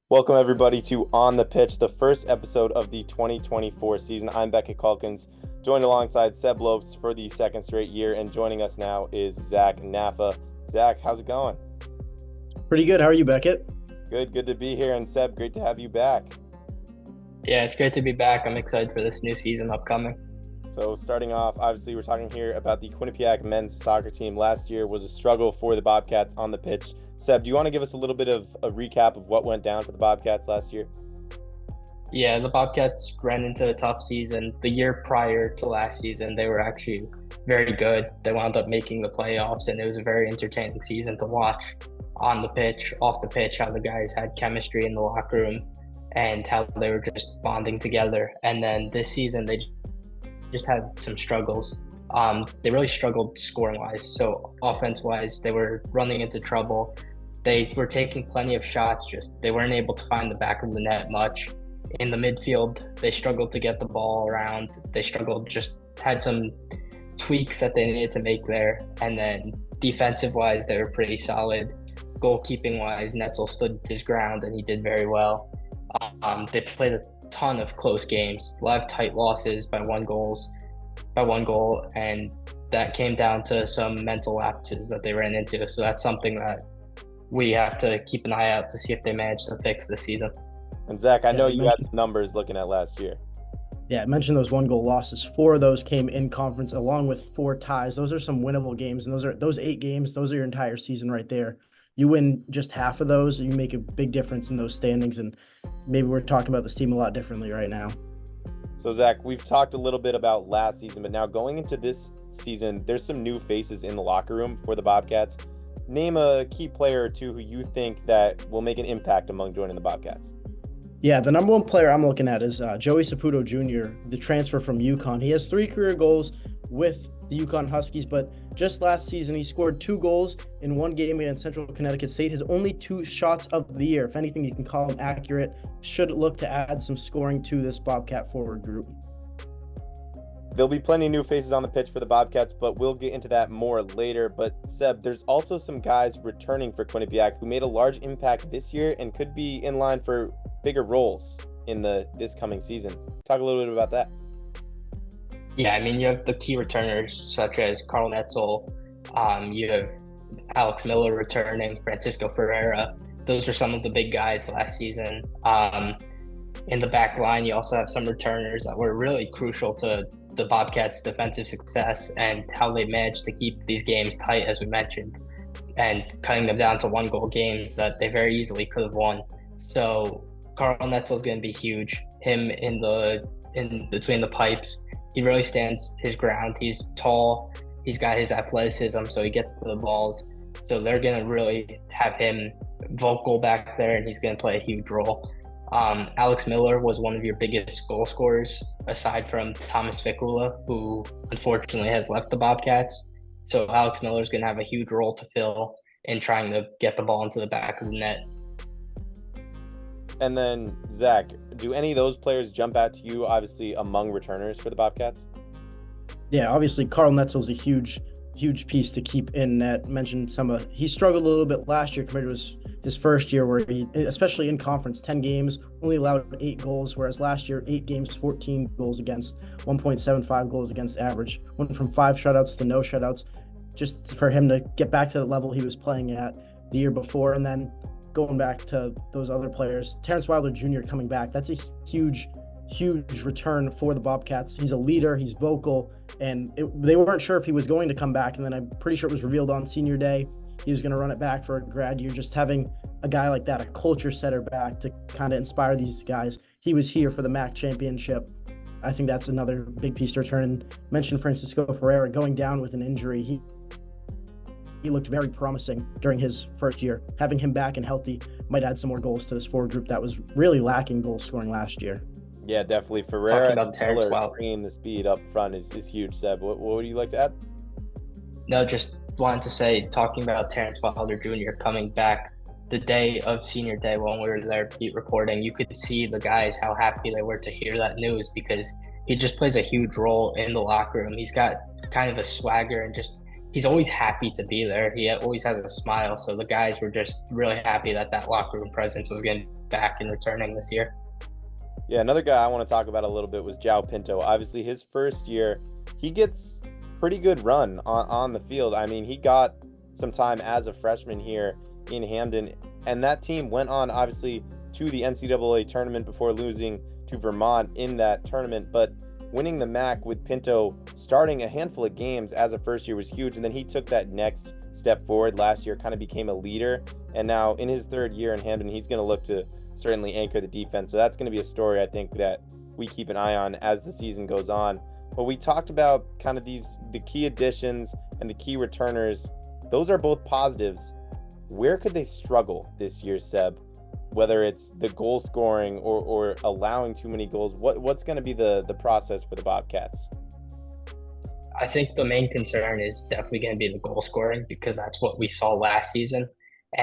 Welcome, everybody, to On the Pitch, the first episode of the 2024 season. I'm Beckett Calkins, joined alongside Seb Lopes for the second straight year, and joining us now is Zach Naffa. Zach, how's it going? Pretty good. How are you, Beckett? Good to be here, and Seb, great to have you back. Yeah, it's great to be back. I'm excited for this new season upcoming. So starting off, obviously, we're talking here about the Quinnipiac men's soccer team. Last year was a struggle for the Bobcats on the pitch. Seb, do you want to give us a little bit of a recap of what went down for the Bobcats last year? Yeah, the Bobcats ran into a tough season. The year prior to last season, they were actually very good. They wound up making the playoffs, and it was a very entertaining season to watch on the pitch, off the pitch, how the guys had chemistry in the locker room and how they were just bonding together. And then this season, they just had some struggles. They really struggled scoring-wise. So offense-wise, they were running into trouble. They were taking plenty of shots, just they weren't able to find the back of the net much. In the midfield, they struggled to get the ball around. They struggled, just had some tweaks that they needed to make there. And then defensive-wise, they were pretty solid. Goalkeeping-wise, Netzel stood his ground, and he did very well. They played a ton of close games, a lot of tight losses by one goal, and that came down to some mental lapses that they ran into. So that's something that we have to keep an eye out to see if they manage to fix this season. And Zach, I know you had some numbers looking at last year. Yeah, I mentioned those 1-goal losses. 4 of those came in conference, along with 4 ties. Those are some winnable games, and those 8 games. Those are your entire season right there. You win just half of those, you make a big difference in those standings, and maybe we're talking about this team a lot differently right now. So, Zach, we've talked a little bit about last season, but now going into this season, there's some new faces in the locker room for the Bobcats. Name a key player or two who you think that will make an impact among joining the Bobcats. Yeah, the number one player I'm looking at is Joey Saputo Jr., the transfer from UConn. He has 3 career goals with the UConn Huskies, but just last season he scored 2 goals in 1 game against Central Connecticut State. His only 2 shots of the year. If anything, you can call him accurate. Should look to add some scoring to this Bobcat forward group. There'll be plenty of new faces on the pitch for the Bobcats, but we'll get into that more later. But Seb, there's also some guys returning for Quinnipiac who made a large impact this year and could be in line for bigger roles in this coming season. Talk a little bit about that. Yeah, I mean, you have the key returners such as Carl Netzel. You have Alex Miller returning, Francisco Ferreira. Those are some of the big guys last season. In the back line, you also have some returners that were really crucial to the Bobcats' defensive success and how they managed to keep these games tight, as we mentioned, and cutting them down to 1-goal games that they very easily could have won. So Carl Netzel is going to be huge. Him in between the pipes, he really stands his ground. He's tall. He's got his athleticism, so he gets to the balls. So they're going to really have him vocal back there, and he's going to play a huge role. Alex Miller was one of your biggest goal scorers, aside from Thomas Ficula, who unfortunately has left the Bobcats. So Alex Miller is going to have a huge role to fill in trying to get the ball into the back of the net. And then, Zach, do any of those players jump out to you, obviously, among returners for the Bobcats? Yeah, obviously Carl Netzel's a huge piece to keep in net. Mentioned he struggled a little bit last year compared to his first year, where he, especially in conference, 10 games, only allowed 8 goals, whereas last year, 8 games, 14 goals against, 1.75 goals against average. Went from 5 shutouts to no shutouts, just for him to get back to the level he was playing at the year before. And then going back to those other players, Terrence Wilder Jr. coming back, that's a huge return for the Bobcats. He's a leader, he's vocal, and they weren't sure if he was going to come back, and then I'm pretty sure it was revealed on senior day he was going to run it back for a grad year. Just having a guy like that, a culture setter back to kind of inspire these guys. He was here for the MAC championship. I think that's another big piece to return. And mentioned Francisco Ferreira going down with an injury. He looked very promising during his first year. Having him back and healthy might add some more goals to this forward group that was really lacking goal scoring last year. Yeah, definitely. Ferreira and Miller bringing the speed up front is huge, Seb. What would you like to add? No, just wanted to say, talking about Terrence Wilder Jr. coming back, the day of senior day when we were there beat reporting, you could see the guys how happy they were to hear that news, because he just plays a huge role in the locker room. He's got kind of a swagger, and just he's always happy to be there. He always has a smile. So the guys were just really happy that locker room presence was getting back and returning this year. Yeah, another guy I want to talk about a little bit was João Pinto. Obviously, his first year, he gets pretty good run on the field. I mean, he got some time as a freshman here in Hamden, and that team went on, obviously, to the NCAA tournament before losing to Vermont in that tournament. But winning the MAC with Pinto starting a handful of games as a first year was huge, and then he took that next step forward last year, kind of became a leader, and now in his third year in Hamden, he's going to look to certainly anchor the defense. So that's going to be a story I think that we keep an eye on as the season goes on. But we talked about kind of the key additions and the key returners. Those are both positives. Where could they struggle this year, Seb? Whether it's the goal scoring or allowing too many goals, what's going to be the process for the Bobcats? I think the main concern is definitely going to be the goal scoring, because that's what we saw last season.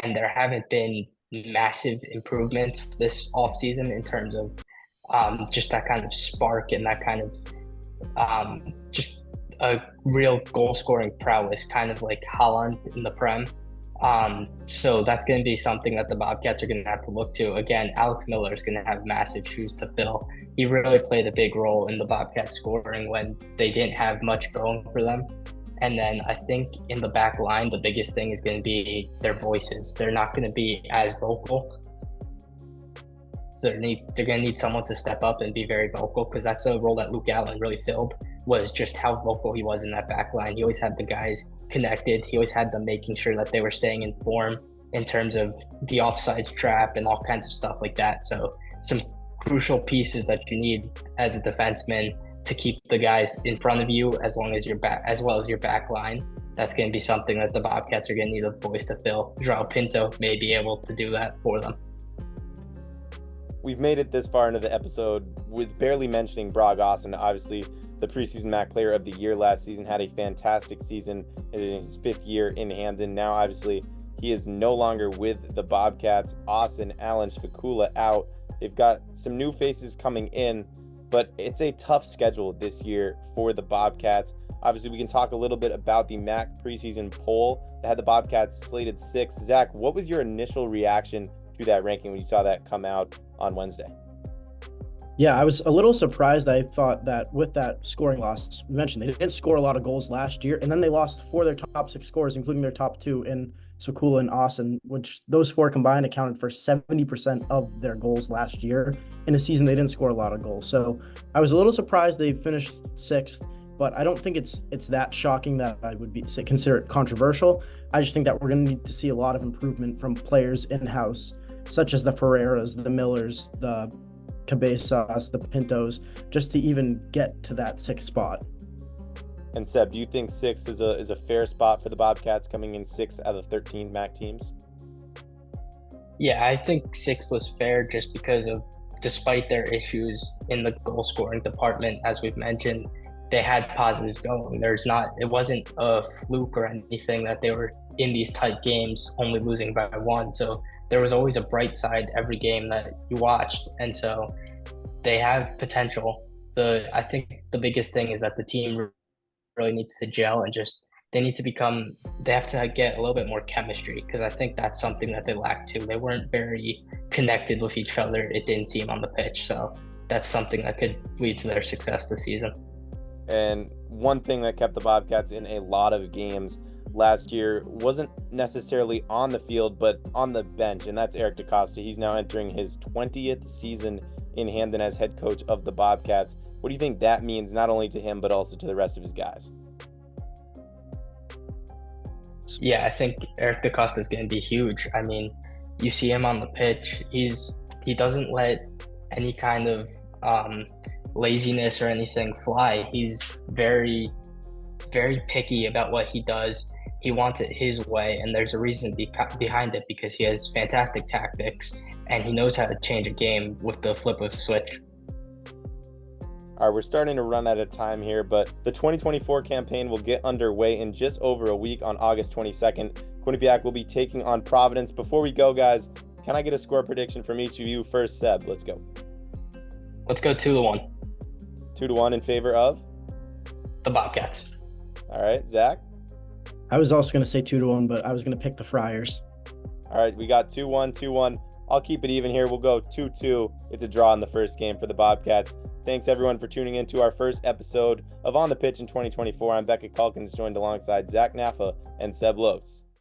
And there haven't been massive improvements this offseason in terms of just that kind of spark and that kind of just a real goal scoring prowess, kind of like Holland in the Prem. So that's going to be something that the Bobcats are going to have to look to. Again, Alex Miller is going to have massive shoes to fill. He really played a big role in the Bobcats scoring when they didn't have much going for them. And then I think in the back line, the biggest thing is going to be their voices. They're not going to be as vocal. They're going to need someone to step up and be very vocal, because that's a role that Luke Allen really filled, was just how vocal he was in that back line. He always had the guys connected. He always had them making sure that they were staying in form in terms of the offside trap and all kinds of stuff like that. So some crucial pieces that you need as a defenseman to keep the guys in front of you as long as your back, as well as your back line. That's going to be something that the Bobcats are going to need a voice to fill. João Pinto may be able to do that for them. We've made it this far into the episode with barely mentioning Brock Austin. Obviously, the preseason MAC Player of the Year last season, had a fantastic season in his 5th year in Hamden. Now, obviously, he is no longer with the Bobcats. Austin, Allen, Spicula out. They've got some new faces coming in, but it's a tough schedule this year for the Bobcats. Obviously, we can talk a little bit about the MAC preseason poll that had the Bobcats slated 6th. Zach, what was your initial reaction to that ranking when you saw that come out on Wednesday? Yeah, I was a little surprised. I thought that with that scoring loss, you mentioned they didn't score a lot of goals last year, and then they lost 4 of their top 6 scorers, including their top 2 in Spicula and Austin, which those 4 combined accounted for 70% of their goals last year. In a season, they didn't score a lot of goals. So I was a little surprised they finished 6th, but I don't think it's that shocking that I would consider it controversial. I just think that we're going to need to see a lot of improvement from players in-house, such as the Ferreiras, the Millers, the Cabezas, the Pintos, just to even get to that 6th spot. And Seb, do you think 6th is a fair spot for the Bobcats, coming in 6th out of 13 MAC teams? Yeah, I think 6th was fair just because of, despite their issues in the goal scoring department, as we've mentioned, they had positives going. It wasn't a fluke or anything that they were in these tight games only losing by 1. So there was always a bright side every game that you watched. And so they have potential. I think the biggest thing is that the team really needs to gel, and just they have to get a little bit more chemistry, because I think that's something that they lacked too. They weren't very connected with each other, it didn't seem, on the pitch. So that's something that could lead to their success this season. And one thing that kept the Bobcats in a lot of games last year wasn't necessarily on the field, but on the bench, and that's Eric DaCosta. He's now entering his 20th season in Hamden as head coach of the Bobcats. What do you think that means, not only to him, but also to the rest of his guys? Yeah, I think Eric DaCosta is going to be huge. I mean, you see him on the pitch. He doesn't let any kind of laziness or anything fly. He's very, very picky about what he does. He wants it his way, and there's a reason behind it, because he has fantastic tactics and he knows how to change a game with the flip of a switch. All right, we're starting to run out of time here, but the 2024 campaign will get underway in just over a week on August 22nd. Quinnipiac will be taking on Providence. Before we go, guys, can I get a score prediction from each of you? First, Seb, let's go. Let's go 2-1. 2-1 in favor of? The Bobcats. All right, Zach? I was also going to say 2-1, but I was going to pick the Friars. All right, we got 2-1, 2-1. I'll keep it even here. We'll go 2-2. It's a draw in the first game for the Bobcats. Thanks, everyone, for tuning in to our first episode of On the Pitch in 2024. I'm Beckett Calkins, joined alongside Zach Naffa and Seb Lopes.